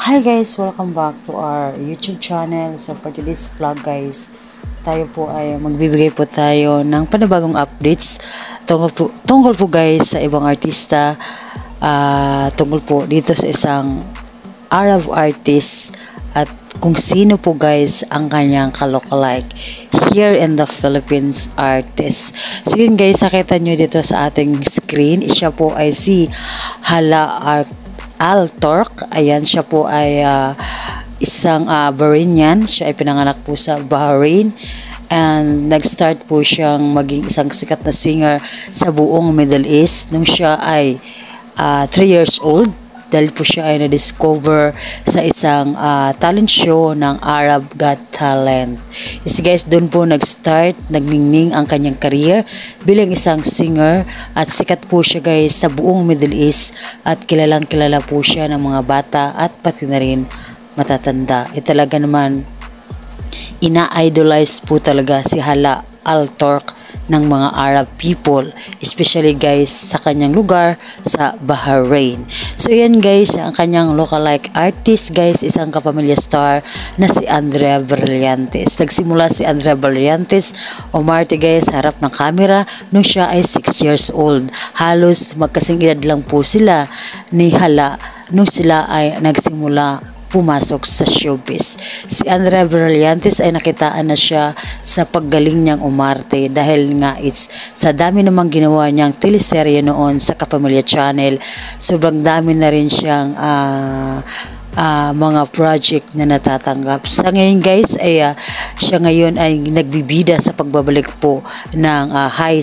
Hi guys! Welcome back to our YouTube channel. So for today's vlog guys, tayo po ay magbibigay po tayo ng panibagong updates tungkol po guys sa ibang artista, tungkol po dito sa isang Arab artist at kung sino po guys ang kanyang ka-lookalike here in the Philippines artist. So yun guys, nakita nyo dito sa ating screen, siya po ay si Hala Al-Turk. Ayan, siya po ay isang Bahrainian. Siya ay pinanganak po sa Bahrain and nag-start po siyang maging isang sikat na singer sa buong Middle East nung siya ay 3 years old, dahil po siya ay na-discover sa isang talent show ng Arab Got Talent. Yes guys, doon po nag-start, nagningning ang kanyang career bilang isang singer at sikat po siya guys sa buong Middle East at kilalang kilala po siya ng mga bata at pati na rin matatanda. Talaga naman ina-idolize po talaga si Hala Al-Turk ng mga Arab people, especially guys sa kanyang lugar sa Bahrain. So yan guys, ang kanyang lookalike artist guys, isang kapamilya star na si Andrea Brillantes. Nagsimula si Andrea Brillantes umarte guys sa harap ng camera nung siya ay 6 years old. Halos magkasing edad lang po sila ni Hala nung sila ay nagsimula pumasok sa showbiz. Si Andrea Brillantes ay nakitaan na siya sa paggaling niyang umarte dahil nga sa dami namang ginawa niyang teleserye noon sa Kapamilya Channel. Sobrang dami na rin siyang mga project na natatanggap. Sa ngayon guys ay siya ngayon ay nagbibida sa pagbabalik po ng High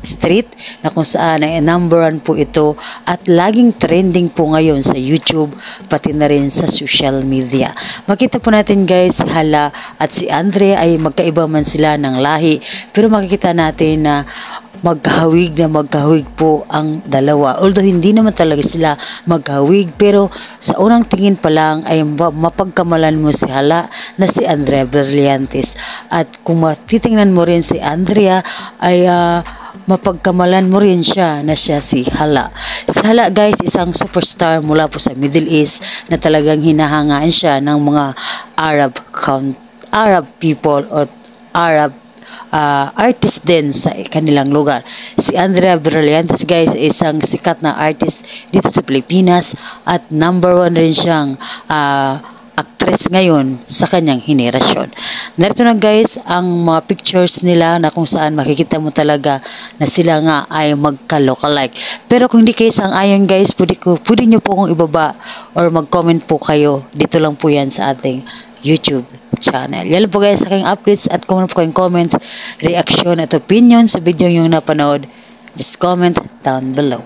Street na kung saan ay number 1 po ito at laging trending po ngayon sa YouTube pati na rin sa social media. Makita po natin guys, si Hala at si Andrea ay magkaiba man sila ng lahi, pero makikita natin na magkahawig po ang dalawa. Although hindi naman talaga sila magkahawig, pero sa unang tingin pa lang ay mapagkamalan mo si Hala na si Andrea Brillantes. At kung titingnan mo rin si Andrea ay mapagkamalan mo rin siya na siya si Hala. Si Hala guys, isang superstar mula po sa Middle East na talagang hinahangaan siya ng mga Arab people o Arab artist din sa kanilang lugar. Si Andrea Brillantes guys ay isang sikat na artist dito sa Pilipinas at number 1 rin siyang actress ngayon sa kanyang henerasyon. Narito na guys ang mga pictures nila na kung saan makikita mo talaga na sila nga ay magka-lookalike. Pero kung hindi kayo sang-ayon guys, pwede nyo po kong ibaba or mag-comment po kayo. Dito lang po yan sa ating YouTube channel. Yan po guys sa aking updates at kung ano po kayong comments, reaction at opinion sa video yung napanood, just comment down below.